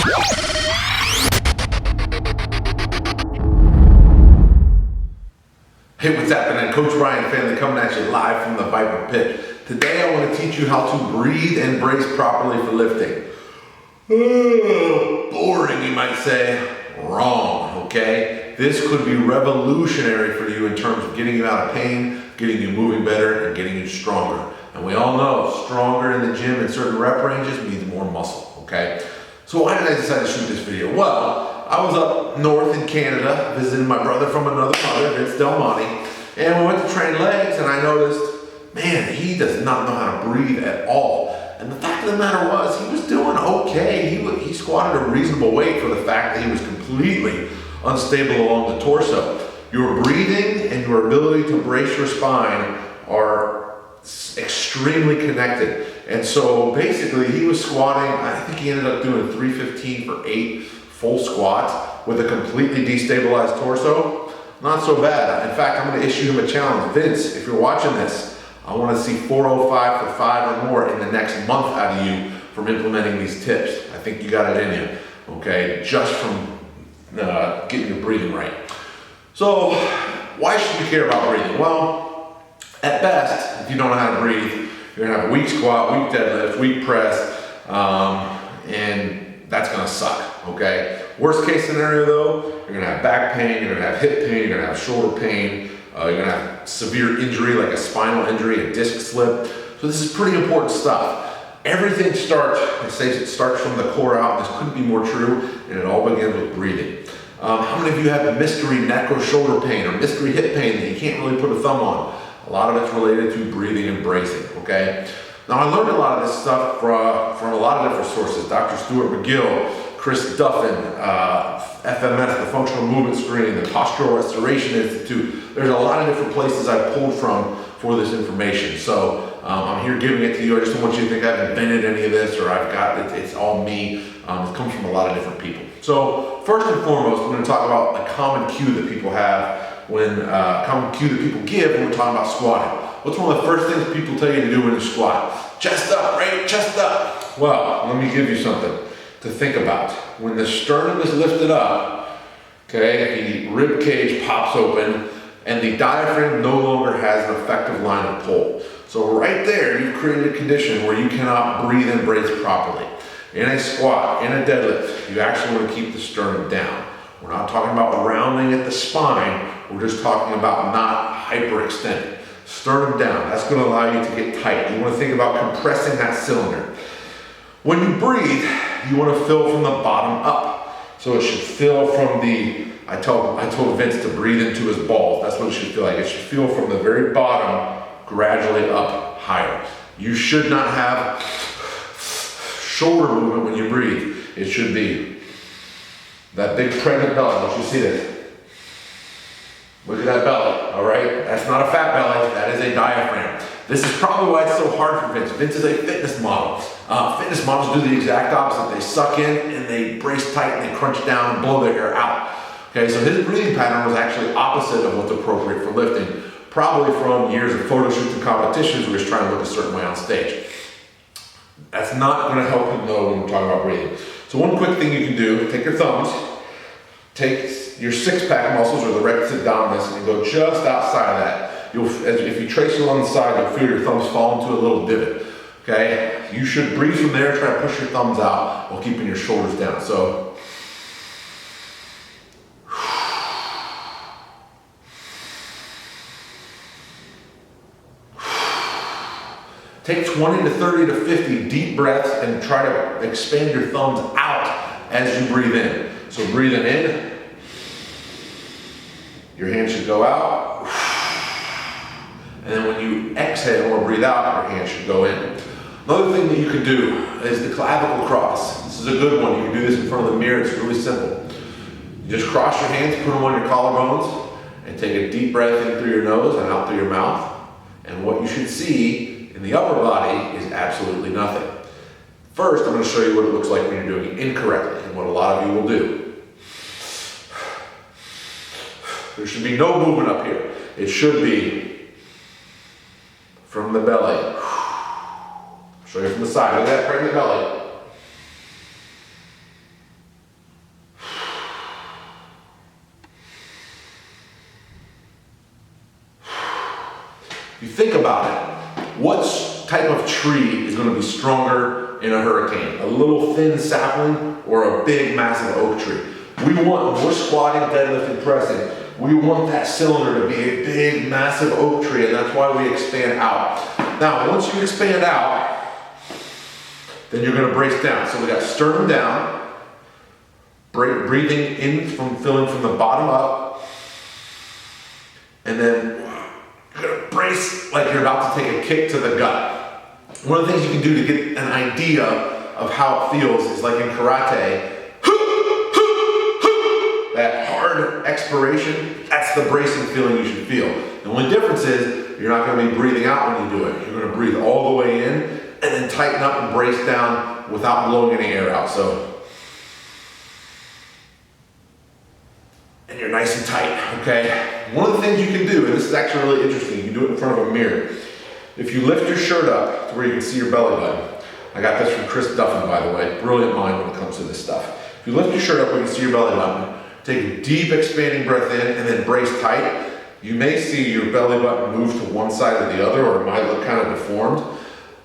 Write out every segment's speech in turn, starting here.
Hey, what's happening? Coach Ryan family coming at you live from the Viper Pit. Today I want to teach you how to breathe and brace properly for lifting. Boring, you might say. Wrong, okay? This could be revolutionary for you in terms of getting you out of pain, getting you moving better, and getting you stronger. And we all know stronger in the gym in certain rep ranges means more muscle, okay? So why did I decide to shoot this video? Well, I was up north in Canada visiting my brother from another mother, Vince Del Monte, and we went to train legs, and I noticed, man, he does not know how to breathe at all. And the fact of the matter was, he was doing okay. He squatted a reasonable weight for the fact that he was completely unstable along the torso. Your breathing and your ability to brace your spine are extremely connected. And so basically he was squatting, I think he ended up doing 315 for 8 full squats with a completely destabilized torso. Not so bad. In fact, I'm going to issue him a challenge. Vince, if you're watching this, I want to see 405 for 5 or more in the next month out of you from implementing these tips. I think you got it in you, okay? Just from getting your breathing right. So why should you care about breathing? Well, at best, if you don't know how to breathe, you're gonna have a weak squat, weak deadlift, weak press, and that's gonna suck, okay? Worst case scenario though, you're gonna have back pain, you're gonna have hip pain, you're gonna have shoulder pain, you're gonna have severe injury like a spinal injury, a disc slip. So this is pretty important stuff. Everything starts, it says it starts from the core out. This couldn't be more true, and it all begins with breathing. How many of you have mystery neck or shoulder pain or mystery hip pain that you can't really put a thumb on? A lot of it's related to breathing and bracing, okay? Now I learned a lot of this stuff from a lot of different sources. Dr. Stuart McGill, Chris Duffin, FMS, the Functional Movement Screen, the Postural Restoration Institute. There's a lot of different places I pulled from for this information. So I'm here giving it to you. I just don't want you to think I've invented any of this or I've got it, it's all me. It comes from a lot of different people. So first and foremost, we're going to talk about a common cue that people have common cue that people give when we're talking about squatting. What's one of the first things people tell you to do when you squat? Chest up, right? Chest up. Well, let me give you something to think about. When the sternum is lifted up, okay, the rib cage pops open and the diaphragm no longer has an effective line of pull. So right there, you've created a condition where you cannot breathe and brace properly. In a squat, in a deadlift, you actually want to keep the sternum down. We're not talking about rounding at the spine. We're just talking about not hyperextending. Sternum down. That's going to allow you to get tight. You want to think about compressing that cylinder. When you breathe, you want to fill from the bottom up. So it should fill from the, I told Vince to breathe into his balls. That's what it should feel like. It should feel from the very bottom gradually up higher. You should not have shoulder movement when you breathe. It should be that big pregnant belly. Don't you see this? Look at that belly, all right? That's not a fat belly, that is a diaphragm. This is probably why it's so hard for Vince. Vince is a fitness model. Fitness models do the exact opposite. They suck in and they brace tight and they crunch down and blow their air out. Okay, so his breathing pattern was actually opposite of what's appropriate for lifting, probably from years of photo shoots and competitions where he's trying to look a certain way on stage. That's not gonna help him though when we're talking about breathing. So one quick thing you can do, take your thumbs, take your six-pack muscles or the rectus abdominis and go just outside of that. If you trace along the side, you'll feel your thumbs fall into a little divot, okay? You should breathe from there, try to push your thumbs out while keeping your shoulders down. So, take 20 to 30 to 50 deep breaths and try to expand your thumbs out as you breathe in. So breathing in, your hand should go out. And then when you exhale or breathe out, your hand should go in. Another thing that you can do is the clavicle cross. This is a good one. You can do this in front of the mirror. It's really simple. You just cross your hands, put them on your collarbones, and take a deep breath in through your nose and out through your mouth. And what you should see in the upper body is absolutely nothing. First, I'm going to show you what it looks like when you're doing it incorrectly, and what a lot of you will do. There should be no movement up here. It should be from the belly. Show you from the side. Look at that, right in the belly. you think about it, what type of tree is going to be stronger in a hurricane? A little thin sapling or a big massive oak tree? We want, when we're squatting, deadlifting, pressing, we want that cylinder to be a big massive oak tree, and that's why we expand out. Now, once you expand out, then you're going to brace down. So we got sternum down, breathing in from filling from the bottom up, and then you're going to brace like you're about to take a kick to the gut. One of the things you can do to get an idea of how it feels is like in karate, that hard expiration, that's the bracing feeling you should feel. The only difference is you're not going to be breathing out when you do it. You're going to breathe all the way in and then tighten up and brace down without blowing any air out. So, and you're nice and tight, okay? One of the things you can do, and this is actually really interesting, you can do it in front of a mirror. If you lift your shirt up to where you can see your belly button, I got this from Chris Duffin, by the way, brilliant mind when it comes to this stuff. If you lift your shirt up where you can see your belly button, take a deep expanding breath in and then brace tight, you may see your belly button move to one side or the other, or it might look kind of deformed.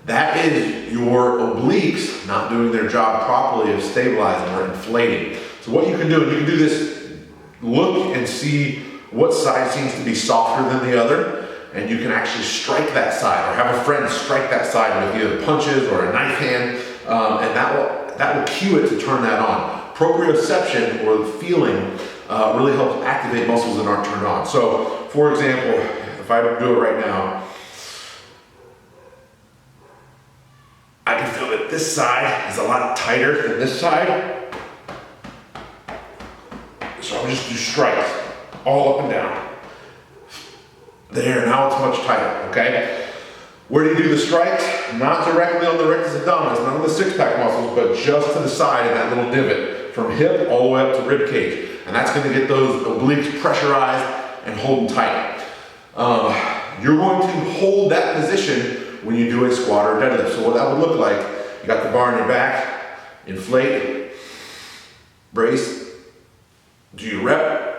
That is your obliques not doing their job properly of stabilizing or inflating. So what you can do, and you can do this, look and see what side seems to be softer than the other, and you can actually strike that side, or have a friend strike that side with either punches or a knife hand, and that will cue it to turn that on. Proprioception, or the feeling, really helps activate muscles that aren't turned on. So, for example, if I do it right now, I can feel that this side is a lot tighter than this side. So I'll just do strikes all up and down. There, now it's much tighter, okay? Where do you do the strikes? Not directly on the rectus abdominis, not on the six-pack muscles, but just to the side in that little divot, from hip all the way up to rib cage. And that's gonna get those obliques pressurized and holding tight. You're going to hold that position when you do a squat or a deadlift. So what that would look like, you got the bar in your back, inflate, brace, do your rep,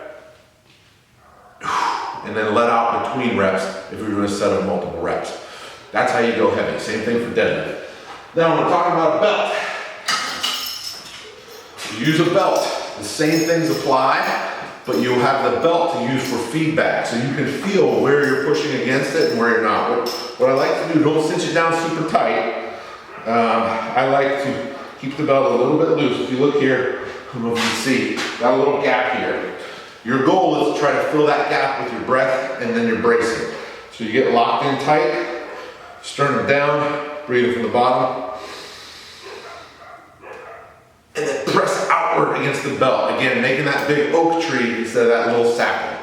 and then let out between reps if you're doing a set of multiple reps. That's how you go heavy. Same thing for deadlift. Now when we're talking about a belt, use a belt. The same things apply, but you'll have the belt to use for feedback, so you can feel where you're pushing against it and where you're not. What I like to do, don't cinch it down super tight. I like to keep the belt a little bit loose. If you look here, I don't know if you can see, got a little gap here. Your goal is to try to fill that gap with your breath and then your bracing. So you get locked in tight, sternum down, breathing from the bottom, and then press outward against the belt. Again, making that big oak tree instead of that little sapling.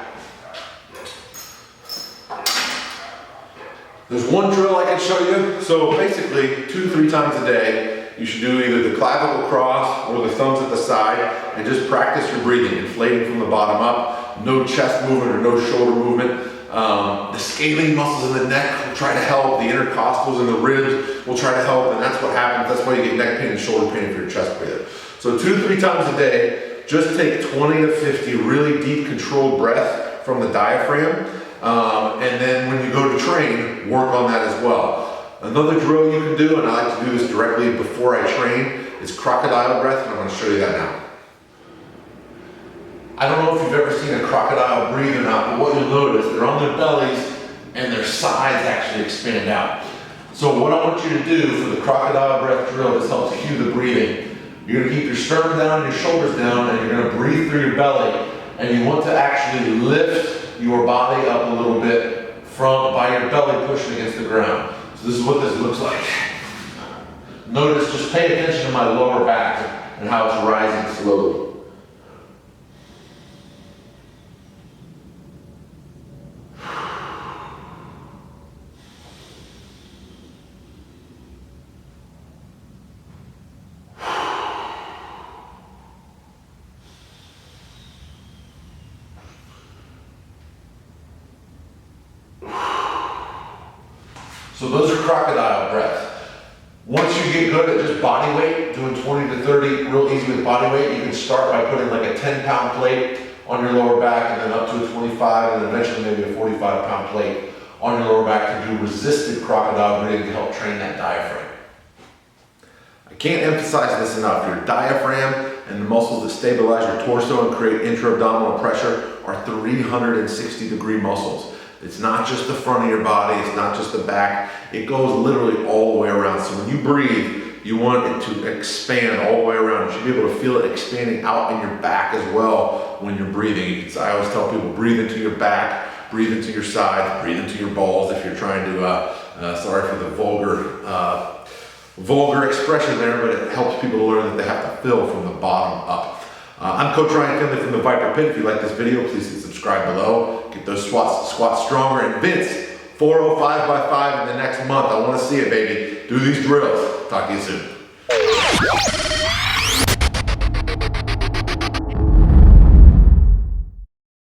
There's one drill I can show you. So basically, 2 to 3 times a day, you should do either the clavicle cross or the thumbs at the side and just practice your breathing, inflating from the bottom up, no chest movement or no shoulder movement. The scaling muscles in the neck will try to help, the intercostals and the ribs will try to help, and that's what happens. That's why you get neck pain and shoulder pain if you're a chest breather. So 2 to 3 times a day, just take 20 to 50 really deep controlled breath from the diaphragm, and then when you go to train, work on that as well. Another drill you can do, and I like to do this directly before I train, is crocodile breath, and I'm going to show you that now. I don't know if you've ever seen a crocodile breathe or not, but what you'll notice, they're on their bellies and their sides actually expand out. So what I want you to do for the crocodile breath drill, this helps cue the breathing. You're going to keep your sternum down, your shoulders down, and you're going to breathe through your belly. And you want to actually lift your body up a little bit by your belly pushing against the ground. So this is what this looks like. Notice, just pay attention to my lower back and how it's rising slowly. So those are crocodile breaths. Once you get good at just body weight, doing 20 to 30 real easy with body weight, you can start by putting like a 10-pound plate on your lower back and then up to a 25 and then eventually maybe a 45-pound plate on your lower back to do resisted crocodile breathing to help train that diaphragm. I can't emphasize this enough. Your diaphragm and the muscles that stabilize your torso and create intra-abdominal pressure are 360-degree muscles. It's not just the front of your body, it's not just the back, it goes literally all the way around. So when you breathe, you want it to expand all the way around. You should be able to feel it expanding out in your back as well when you're breathing. I always tell people, breathe into your back, breathe into your sides, breathe into your balls if you're trying to, sorry for the vulgar expression there, but it helps people to learn that they have to fill from the bottom up. I'm Coach Ryan Finley from the Viper Pit. If you like this video, please hit subscribe below. Get those squats stronger. And Vince, 405 by 5 in the next month. I want to see it, baby. Do these drills. Talk to you soon.